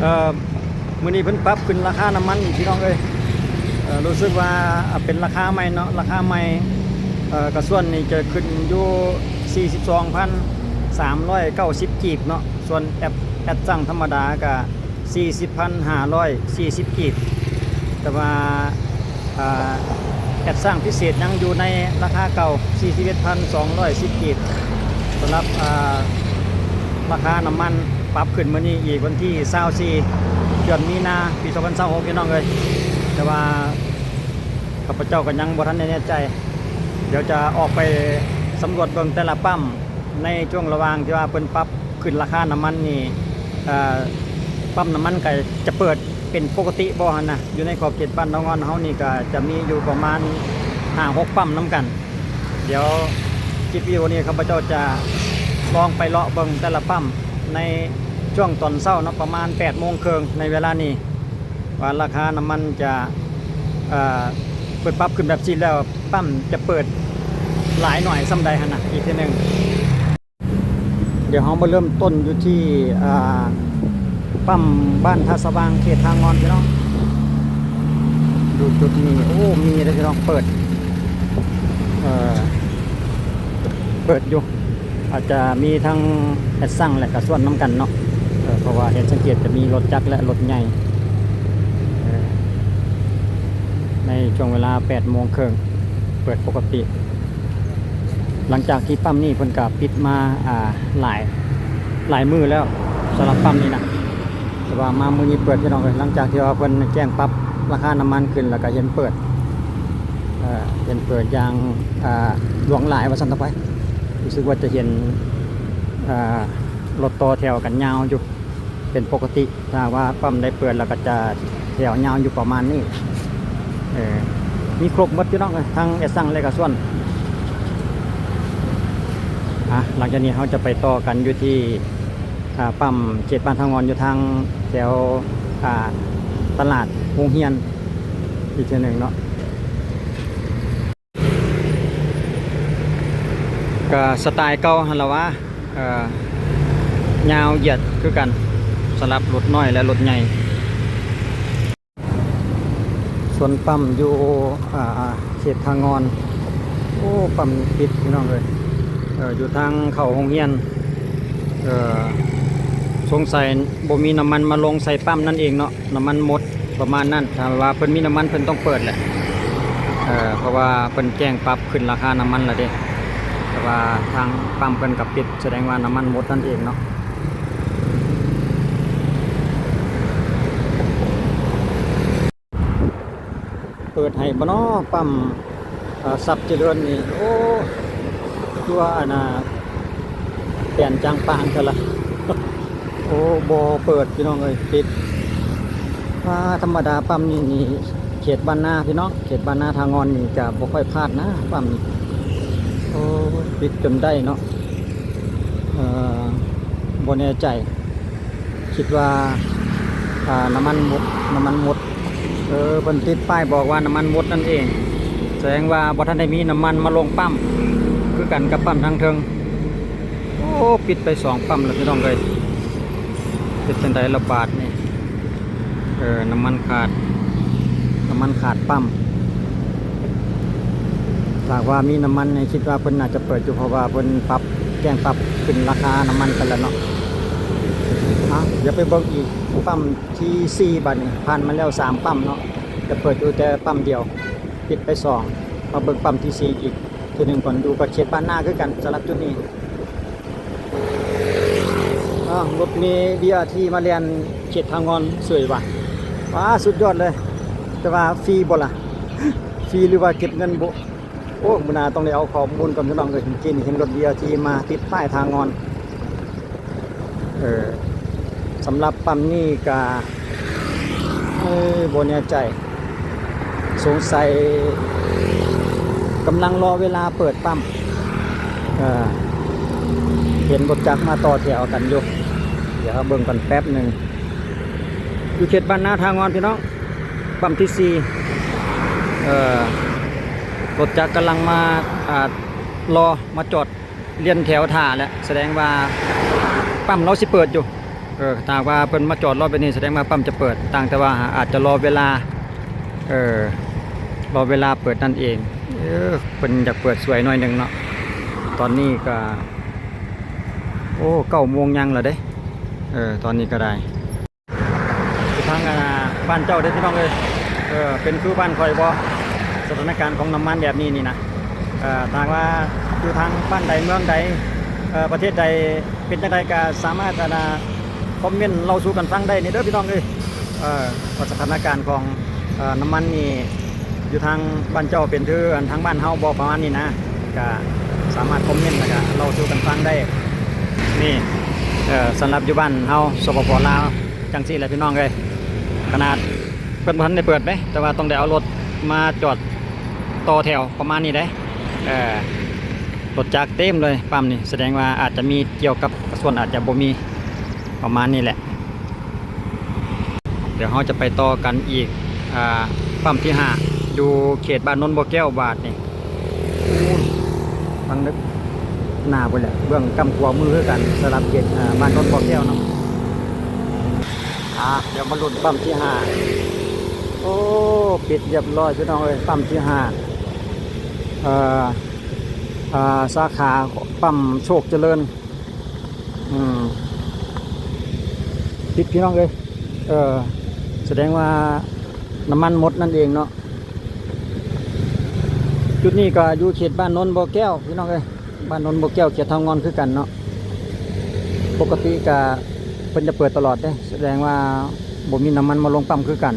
เอ่อมื้อนี้เพิ่นปรับขึ้นราคาน้ำมันอีกพี่น้องเอ้ยรู้สึกว่าเป็นราคาใหม่เนาะราคาใหม่กระส่วนนี่จะขึ้นอยู่42,390กีบเนาะส่วนแอดสั่งธรรมดาก็40,540กีบแต่ว่าแอดสั่งพิเศษยังอยู่ในราคาเก่า41,210กีบสำหรับราคาน้ำมันปรับขึ้นมื้อนี้อีกวันที่24เดือนมีนาปี2026พี่น้องเอ้ยแต่ว่าข้าพเจ้าก็ยังบ่ทันได้แน่ใจ เดี๋ยวจะออกไปสำรวจเบิ่งแต่ละปั๊มในช่วงระหว่างที่ว่าเพิ่นปรับขึ้นราคาน้ำมันนี่ปั๊มน้ำมันก็จะเปิดเป็นปกติบ่หั่นนะอยู่ในขอบเขตบ้านน้องงอนเฮานี่ก็จะมีอยู่ประมาณ5-6ปั๊มน้ำกัน เดี๋ยวคลิปวิดีโอนี้ข้าพเจ้าจะลองไปเลาะเบิ่งแต่ละปั๊มในช่วงตอนเช้าเนาะประมาณ8:30นในเวลานี้ว่าราคาน้ำมันจะเปิดปรับขึ้นแบบจีนแล้วปั๊มจะเปิดหลายหน่อยซ้ำใดหั่นนะอีกทีหนึ่งเดี๋ยวเรามาเริ่มต้นอยู่ที่ปั๊มบ้านท่าสว่างเขตทางงอนพี่น้องดูจุดนี้โอ้มีเลยพี่น้องเปิดอยู่อาจจะมีทั้งแอดสั่งและกระส่วนน้ำกันเนาะเพราะว่าเห็นสังเกตจะมีรถจักรและรถใหญ่ในช่วงเวลา8:30นเปิดปกติหลังจากที่ปั๊มนี้เพิ่นก็ปิดมาหลายมื้อแล้วสำหรับปั๊มนี้นะแต่ว่ามามื้อนี้เปิดพี่น้องเลยหลังจากที่ว่าเพิ่นแจ้งปรับราคาน้ำมันขึ้นแล้วก็เห็นเปิดอย่างหลวงหลายว่าซั่นต่อไปรู้สึกว่าจะเห็นรถต่อแถวกันยาวอยู่เป็นปกติถ้าว่าปั๊มได้เปิดแล้วก็จะแถวยาวอยู่ประมาณนี้มีครบหมดพี่น้องเลยทั้งแอดสั่งและก็ส่วนหลังจากนี้เขาจะไปต่อกันอยู่ที่ปั๊มเขตบ้านทางงอนอยู่ทางแถวตลาดวงเฮียนอีกทีหนึ่งเนาะก็สไตล์เก่าฮันละว่ายาวเหยียดคือกันสำหรับรถน้อยและรถใหญ่ส่วนปั๊มอยู่เขตทางงอนโอ้ปั๊มปิดพี่น้องเลยอยู่ทางเข้าโรงเรียนสงสัยบ่มีน้ำมันมาลงใส่ปั๊มนั่นเองเนาะน้ำมันหมดประมาณนั้นถ้าว่าเพิ่นมีน้ำมันเพิ่นต้องเปิดแหละเพราะว่าเพิ่นแจ้งปรับขึ้นราคาน้ำมันแล้วเด้แต่ว่าทางปั๊มเพิ่นกับปิดแสดงว่าน้ำมันหมดนั่นเองเนาะเปิดให้บ่เนาะปั๊มซับเจริญนี่โอ้ตัวเปลี่ยนจางปางกันละโอ้บ่เปิดพี่น้องเอ้ยปิดธรรมดาปั๊มนี่เขตบ้านนาพี่น้องเขตบ้านนาทางงอนนี่จะบ่ค่อยพลาดนะปั๊มนี่โอ้ปิดจนได้เนาะบ่แน่ใจคิดว่าน้ำมันหมดเพิ่นติดป้ายบอกว่าน้ำมันหมดนั่นเองแสดงว่าบ่ทันได้มีน้ำมันมาลงปั๊มคือกันกับปั๊มทางเทิงโอ้ปิดไป2ปั๊มแล้วพี่น้องเลยเป็นจังได๋ระบาดนี่น้ำมันขาดปั๊มถ้าว่ามีน้ำมันคิดว่าเพิ่นน่าจะเปิดอยู่เพราะว่าเพิ่นแจ้งปรับขึ้นราคาน้ำมันกันแล้วเนาะเดี๋ยวไปเบิ่งอีกปั๊มที่4บัดนี้ผ่านมาแล้ว3ปั๊มเนาะจะเปิดอยู่แต่ปั๊มเดียวปิดไป2มาเบิ่งปั๊มที่4อีกทีหนึ่งก่อนดูกับเขตบ้านนาคือกันสำหรับจุดนี้รถมีBRTมาเรียนเขตทางงอนสวยว่ะสุดยอดเลยแต่ว่าฟรีบ่ล่ะ ฟรีหรือว่าเก็บเงินบ่โอ้มื้อหน้าต้องได้เอาข้อมูลกับพี่น้องเลยกินเห็นรถBRTมาติดป้ายทางงอนสำหรับปั๊มนี้ก็บ่แน่ใจสงสัยกำลังรอเวลาเปิดปั๊มเห็นรถจักรมาต่อแถวกันอยู่เดี๋ยวเบิ่งกันแป๊บหนึ่งอยู่เขตบ้านนาทางงอนพี่น้องปั๊มที่4รถจักรกำลังมารอมาจอดเรียนแถวท่าแล้วแสดงว่าปั๊มเราสิเปิดอยู่ ถ้าว่าเพิ่นมาจอดรอแบบนี้แสดงว่าปั๊มจะเปิดต่างแต่ว่าอาจจะรอเวลาเออรอเวลาเปิดนั่นเองเพิ่นอยากเปิดสวยหน่อยหนึงเนาะตอนนี้ก็โอ้9 โมงยังแล้วเด้ตอนนี้ก็ได้ทางบ้านเจ้าได้พี่น้องเลยเป็นคือบ้านคอยบ่สถานการณ์ของน้ำมันแบบนี้นี่นะทางว่าอยู่ทางบ้านใดเมืองใดประเทศใดเป็นจังไดก็สามารถคอมเมนต์เราสู่กันฟังได้นี่เด้อพี่น้องเลยว่าสถานการณ์ของน้ำมันนี่อยู่ทางบ้านเจ้าเป็นคือทางบ้านเฮาบ่ประมาณนี้นะก็สามารถคอมเมนต์แล้วก็เราสู่กันฟังได้นี่สำหรับอยู่บ้านเฮาสปปลาวจังซี่แหละพี่น้องเลยขนาดเพิ่นบ่ทันได้เปิดเด้แต่ว่าต้องได้เอารถมาจอดต่อแถวประมาณนี้ได้รถจักรเต็มเลยปั๊มนี่แสดงว่าอาจจะมีเกี่ยวกับส่วนอาจจะบ่มีประมาณนี้แหละเดี๋ยวเราจะไปต่อกันอีกปั๊มที่5อยู่เขตบ้านนนท์บ่อแก้วบาทนี่ฟังนึกหน้าไปแหละเบื้องกำขวามือคือกันสลับเขตบ้านนนท์บ่อแก้วเนาะเดี๋ยวมาลุ้นปั๊มที่5โอ้ปิดเรียบร้อยพี่น้องเอ้ยปั๊มที่5สาขาปั๊มโชคเจริญปิดพี่น้องเอ้ยแสดงว่าน้ำมันหมดนั่นเองเนาะจุดนี้ก็อยู่เขตบ้านนนท์บ่อแก้วพี่น้องเอ้ยบ้านนนท์บ่อแก้วเขตทองงอนคือกันเนาะปกติก็เพิ่นจะเปิดตลอดเด้แสดงว่าบ่มีน้ำมันมาลงปั๊มคือกัน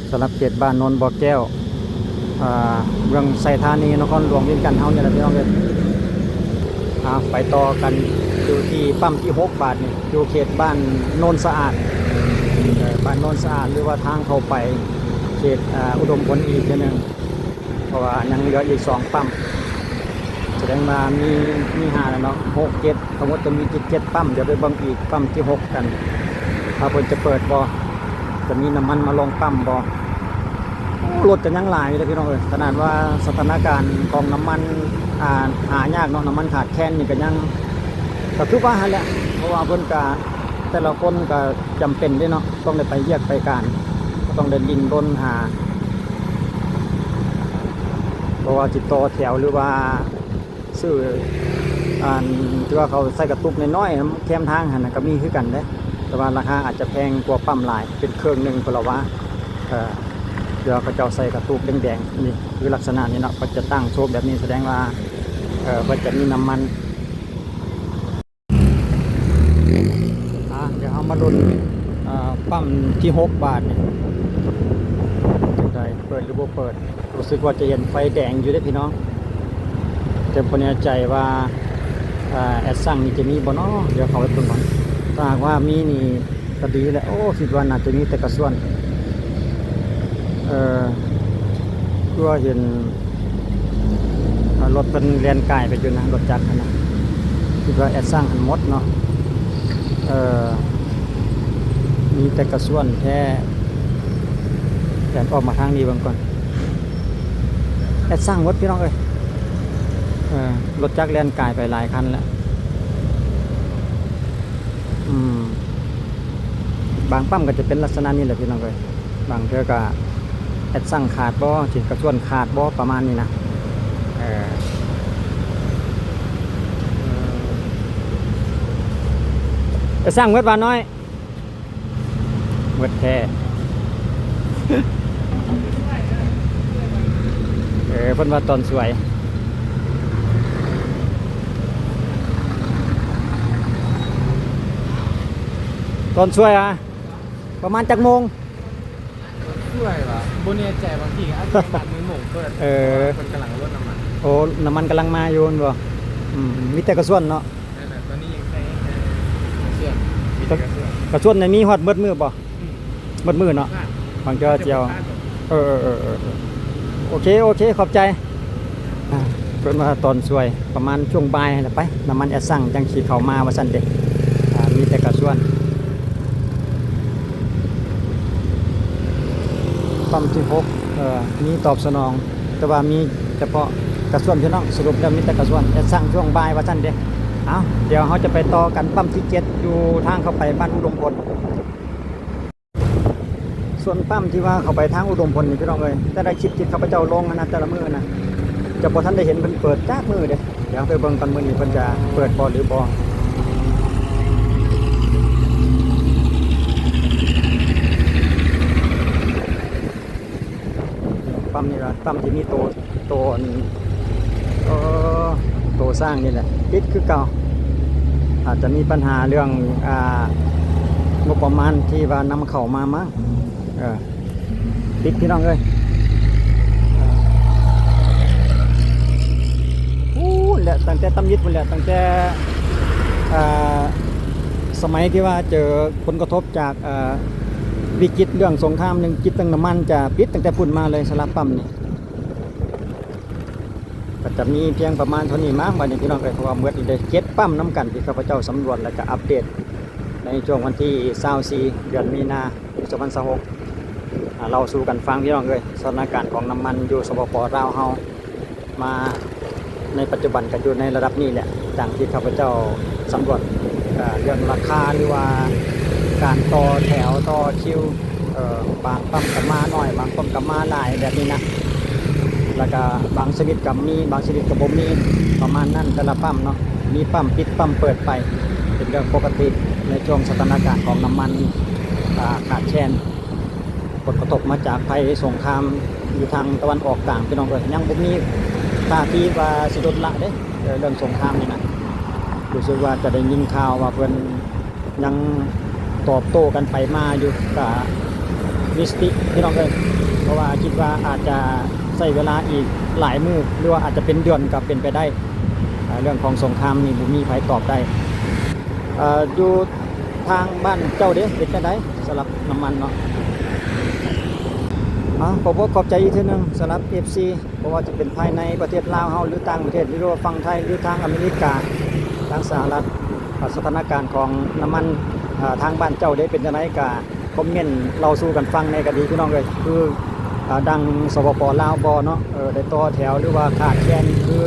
สำหรับเขตบ้านนนท์บ่อแก้วเมืองไซธานีนครหลวงเวียงจันทน์เฮาเนี่ยแหละพี่น้องเอ้ยไปต่อกันอยู่ที่ปั๊มที่6 บาทนี่อยู่เขตบ้านโนนสะอาดบ้านโนนสะอาดหรือว่าทางเข้าไปเขตอุดมผลอีกทีนึงเพราะว่ายังเหลืออีก2 ปั๊มแสดงว่ามี5แล้วเนาะ6 7ทั้งหมดจะมี7 ปั๊มเดี๋ยวไปเบิ่งอีกปั๊มที่6กันถ้าเพิ่นจะเปิดบ่จะมีน้ำมันมาลงปั๊มบ่รถจะยังหลายเลยพี่น้องเอ้ยขนาดว่าสถานการณ์ของน้ำมันหายากเนาะน้ำมันขาดแคลนนี่ก็ยังก็คือว่าหั่นแหละเพราะว่าเพิ่นก็แต่ละคนก็จำเป็นด้วยเนาะต้องได้ไปเรียกไปการก็ต้องได้ดิ้นรนหาเพราะว่าจิตต่อแถวหรือว่าซื้อที่ว่าเขาใส่กระตุกน้อยๆแคมทางหั่นน่ะก็มีคือกันเด้แต่ว่าราคาอาจจะแพงกว่าปั๊มหลายเป็นเครื่องนึงพุ่นละว่าเดี๋ยวเขาจะใส่กระตุกแดงๆนี่คือลักษณะนี้เนาะเขาจะตั้งโชว์แบบนี้แสดงว่าเขาจะมีน้ำมันเดี๋ยวเอามาลุ้นปั๊มที่6 บาทนี่ได้เปิดหรือบ่เปิดรู้สึกว่าจะเห็นไฟแดงอยู่ได้พี่น้องแต่บ่แน่ใจว่าแอดสั่งนี่จะมีบ่เนาะเดี๋ยวเขาไปเบิ่งก่อนถ้าหากว่ามีนี่ก็ดีแหละโอ้คิดว่าน่าจะมีแต่กระส่วนก็เห็นรถเป็นเรียนไก่ไปอยู่นะรถจักรนะคิดว่าแอดสร้างหันมดเนาะมีแต่กระส่วนแท้แต่ออกมาทางนี้บางก่อนแอดสร้างมดพี่น้องเอ้ยรถจักรเรียนไก่ไปหลายคันแล้วบางปั๊มก็จะเป็นลักษณะนี้แหละพี่น้องเอ้ยบางเทื่อก็แอดสั่งขาดบ่จิกระส่วนขาดบ่ประมาณนี้นะจะสร้างเวทวาน้อยเวทแท้เพิ่นว่าตอนสวยตอนสวยประมาณจักโมงช่วยว่ะบนเนี่ยใจบางทีอาจจะตัดมือหม่งเปิดคนกำลังรถน้ำมันโอ้น้ำมันกำลังมาอยู่บ่มีแต่กระส่วนเนาะตอนนี้ยังใช้เชื่อมมีแต่กระส่วนในมีฮอดเบิดมือบ่เบิดมือเนาะบางเจ้าเจียวโอเคขอบใจเพิ่นว่าตอนสวยประมาณช่วงบ่ายแล้วไปน้ำมันแอดสั่งจังสิเข้ามาว่าซั่นเด้มีแต่กระส่วนปั๊มที่6มีตอบสนองแต่ว่ามีเฉพาะกระส่วนพี่น้องสรุปแล้วมีแต่กระส่วนจะสั่งช่วงบ่ายว่าซั่นเด้ เอาเดี๋ยวเขาจะไปต่อกันปั๊มที่7อยู่ทางเข้าไปบ้านอุดมพลส่วนปั๊มที่ว่าเข้าไปทางอุดมพลนี่พี่น้องเลยแต่ได้คลิปที่ข้าพเจ้าลงนะแต่ละมือนะจะบ่ท่านได้เห็นเพิ่นเปิดจากมือเด้เดี๋ยวไปเบิ่งกันมื้อนี้เพิ่นจะเปิดบ่หรือบ่ปั๊มนี่ล่ะปั๊มที่มีโตเอ่อโตสร้างนี่แหละปิดคือเก่าอาจจะมีปัญหาเรื่องงบประมาณที่ว่านำเข้ามามั้งปิดพี่น้องเอ้ยแหละตั้งแต่ตำยิดหมดแหละตั้งแต่สมัยที่ว่าเจอผลกระทบจากวิกฤตเรื่องสงครามหนึ่งกิจตั้งน้ำมันจะปิดตั้งแต่พุ่นมาเลยสลับปั๊มนี่ก็จะมีเพียงประมาณเท่านี้มากวันนี้พี่น้องเอ้ยเพราะว่าเมื่อได้7ปั๊มน้ำกันที่ข้าพเจ้าสำรวจและก็อัปเดตในช่วงวันที่24เดือนมีนาปี2026เราสู่กันฟังพี่น้องเอ้ยสถานการณ์ของน้ำมันอยู่สปป.ลาวเฮามาในปัจจุบันก็อยู่ในระดับนี้แหละดังที่ข้าพเจ้าสำรวจเรื่องราคาหรือว่าการต่อแถวต่อคิวบางปั๊มกับมาหน่อยบางปั๊มกับมาหลายแบบนี้นะแล้วก็บางชนิดกับมีบางชนิดกับบ่มีประมาณนั้นแต่ละปั๊มเนาะมีปั๊มปิดปั๊มเปิดไปเป็นเรื่องปกติในช่วงสถานการณ์ของน้ำมันขาดแคลนผลกระทบมาจากภัยสงครามอยู่ทางตะวันออกกลางพี่น้องเอ้ยยังบ่มีท่าทีว่าสิลดละเด้เรื่องสงครามนี่นะรู้สึกว่าจะได้ยินข่าวว่าเพิ่นยังตอบโต้กันไปมาอยู่กับมิสติพี่น้องเอ้ยเพราะว่าคิดว่าอาจจะใช้เวลาอีกหลายมื้อหรือว่าอาจจะเป็นเดือนก็เป็นไปได้เรื่องของสงครามนี่บ่มีใครตอบได้อยู่ทางบ้านเจ้าเด้เป็นจังได๋สำหรับน้ำมันเนาะขอบใจอีกทีนึงสำหรับ FC เพราะว่าจะเป็นภายในประเทศลาวเฮาหรือต่างประเทศหรือว่าฝั่งไทยหรือทางอเมริกาทางสหรัฐสถานการณ์ของน้ำมันทางบ้านเจ้าได้เป็นจังได๋ก็คอมเมนต์เราสู่กันฟังในก็ดีพี่น้องเอ้ยคือดังสปป.ลาวบ่เนาะได้ต่อแถวหรือว่าขาดแคลนคือ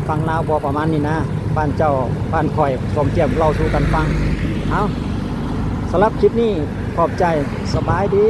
ฝั่งลาวบ่ประมาณนี้นะบ้านเจ้าบ้านข่อยสมเทียมเราสู่กันฟังเอาสำหรับคลิปนี้ขอบใจสบายดี